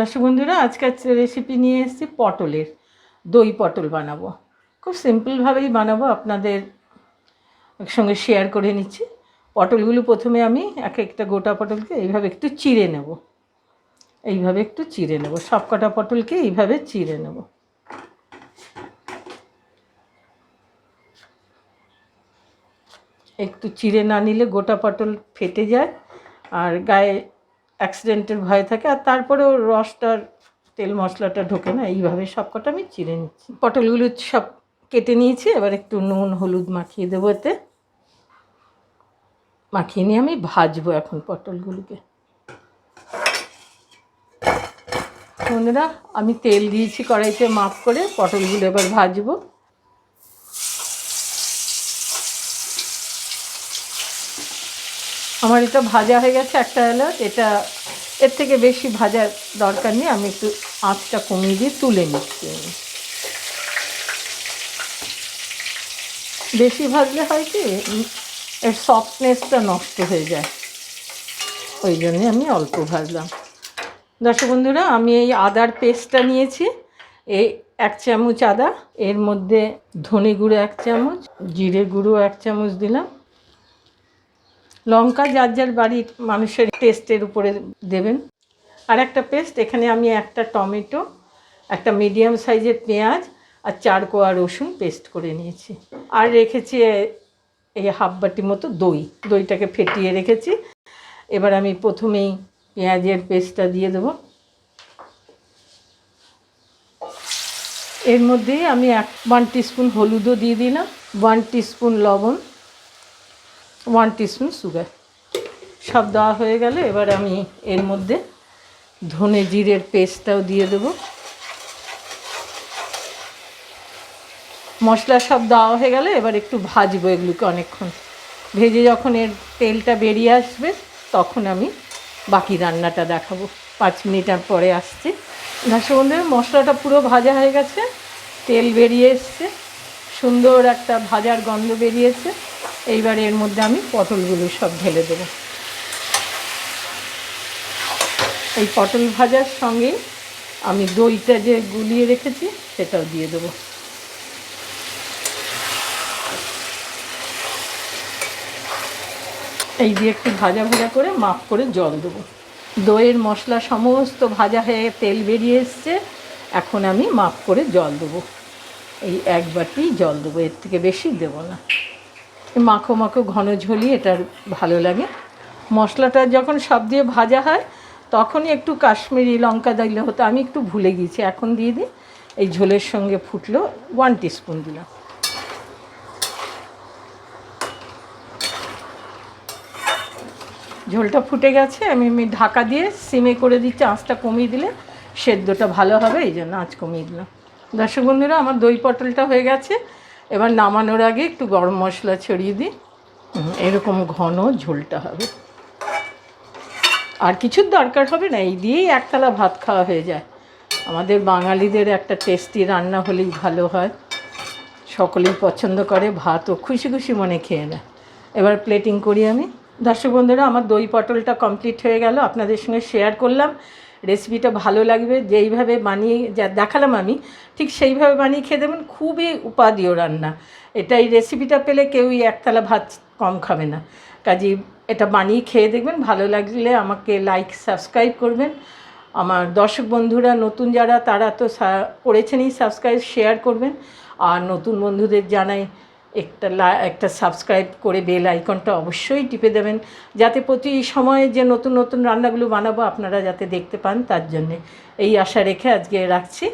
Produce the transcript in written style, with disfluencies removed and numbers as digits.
দর্শক বন্ধুরা, আজকে রেসিপি নিয়ে এসেছি পটলের দই পটল বানাবো। খুব সিম্পলভাবেই বানাবো, আপনাদের একসঙ্গে শেয়ার করে নিচ্ছি। পটলগুলো প্রথমে আমি একটা গোটা পটলকে এইভাবে একটু চিড়ে নেব। সব কটা পটলকে এইভাবে চিড়ে নেব। একটু চিড়ে না নিলে গোটা পটল ফেটে যায় আর গায়ে অ্যাক্সিডেন্টের ভয় থাকে, আর তারপরেও রসটার তেল মশলাটা ঢোকে না। এইভাবে সব কটা আমি চিড়ে নিচ্ছি। পটলগুলো সব কেটে নিয়েছি, এবার একটু নুন হলুদ মাখিয়ে দেবো। এতে মাখিয়ে নিয়ে আমি ভাজবো এখন পটলগুলোকে। বন্ধুরা, আমি তেল দিয়েছি কড়াইতে মাপ করে, পটলগুলো এবার ভাজবো। আমার এটা ভাজা হয়ে গেছে একটা এলাচ। এর থেকে বেশি ভাজার দরকার নেই, আমি একটু আঁচটা কমিয়ে দিয়ে তুলে নিচ্ছি। বেশি ভাজলে হয় কি, এর সফটনেসটা নষ্ট হয়ে যায়, ওই জন্যে আমি অল্প ভাজলাম। দর্শক বন্ধুরা, আমি এই আদার পেস্টটা নিয়েছি, এই 1 চামচ আদা, এর মধ্যে ধনে গুঁড়ো 1 চামচ, জিরে গুঁড়ো 1 চামচ দিলাম। লঙ্কা যার যার বাড়ির মানুষের টেস্টের উপরে দেবেন। আর একটা পেস্ট, এখানে আমি একটা টমেটো, একটা মিডিয়াম সাইজের পেঁয়াজ আর 4 কোয়া রসুন পেস্ট করে নিয়েছি। আর রেখেছি এই হাফ বাটি মতো দইটাকে ফেটিয়ে রেখেছি। এবার আমি প্রথমেই পেঁয়াজের পেস্টটা দিয়ে দেবো। এর মধ্যেই আমি 1 টিস্পুন হলুদও দিয়ে দিলাম, 1 টিস্পুন লবণ, 1 টিস্পুন সুগার। সব দেওয়া হয়ে গেলে এবার আমি এর মধ্যে ধনে জিরের পেস্টটাও দিয়ে দেবো। মশলা সব দেওয়া হয়ে গেলে এবার একটু ভাজবো এগুলোকে অনেকক্ষণ। ভেজে যখন এর তেলটা বেরিয়ে আসবে তখন আমি বাকি রান্নাটা দেখাবো। 5 মিনিট পরে আসছি। দর্শক বন্ধুরা, মশলাটা পুরো ভাজা হয়ে গেছে, তেল বেরিয়ে এসছে, সুন্দর একটা ভাজার গন্ধ বেরিয়েছে। এইবার এর মধ্যে আমি পটলগুলো সব ঢেলে দেবো। এই পটল ভাজার সঙ্গে আমি দইটা যে গুলিয়ে রেখেছি সেটাও দিয়ে দেবো। এই দিয়ে একটু ভাজা ভাজা করে মাপ করে জল দেবো। দইয়ের মশলা সমস্ত ভাজা হয়ে তেল বেরিয়ে এসছে, এখন আমি মাপ করে জল দেবো। এই 1 বাটি জল দেবো, এর থেকে বেশি দেবো না। মাখো মাখো ঘন ঝোলই এটার ভালো লাগে। মশলাটা যখন সব দিয়ে ভাজা হয় তখনই একটু কাশ্মীরি লঙ্কা দিলে হতো, আমি একটু ভুলে গিয়েছি, এখন দিয়ে দিই। এই ঝোলের সঙ্গে ফুটলো, 1 টিস্পুন দিলাম। ঝোলটা ফুটে গেছে, আমি ঢাকা দিয়ে সিমে করে দিচ্ছি। আঁচটা কমিয়ে দিলে সেদ্ধটা ভালো হবে, এই জন্য আঁচ কমিয়ে দিলাম। দর্শক বন্ধুরা, আমার দই পটলটা হয়ে গেছে। এবার নামানোর আগে একটু গরম মশলা ছড়িয়ে দিই। এরকম ঘন ঝোলটা হবে, আর কিছুর দরকার হবে না। এই দিয়েই একতলা ভাত খাওয়া হয়ে যায়। আমাদের বাঙালিদের একটা টেস্টি রান্না হলেই ভালো হয়, সকলেই পছন্দ করে, ভাতও খুশি খুশি মনে খেয়ে নেয়। এবার প্লেটিং করি আমি। দর্শক বন্ধুরা, আমার দই পটলটা কমপ্লিট হয়ে গেল, আপনাদের সঙ্গে শেয়ার করলাম। রেসিপিটা ভালো লাগবে, যেইভাবে বানিয়ে যা দেখালাম আমি ঠিক সেইভাবে বানিয়ে খেয়ে দেবেন। খুবই উপাদেয় রান্না এটা। এই রেসিপিটা পেলে কেউই একতলা ভাত কম খাবে না। কাজেই এটা বানিয়ে খেয়ে দেখবেন, ভালো লাগলে আমাকে লাইক সাবস্ক্রাইব করবেন। আমার দর্শক বন্ধুরা নতুন যারা, তারা তো করেছেনই সাবস্ক্রাইব, শেয়ার করবেন। আর নতুন বন্ধুদের জানাই একটা সাবস্ক্রাইব করে বেল আইকনটা অবশ্যই টিপে দেবেন, যাতে প্রতি সময়ে যে নতুন নতুন রান্নাগুলো বানাবো আপনারা যাতে দেখতে পান, তার জন্যে। এই আশা রেখে আজকে রাখছি।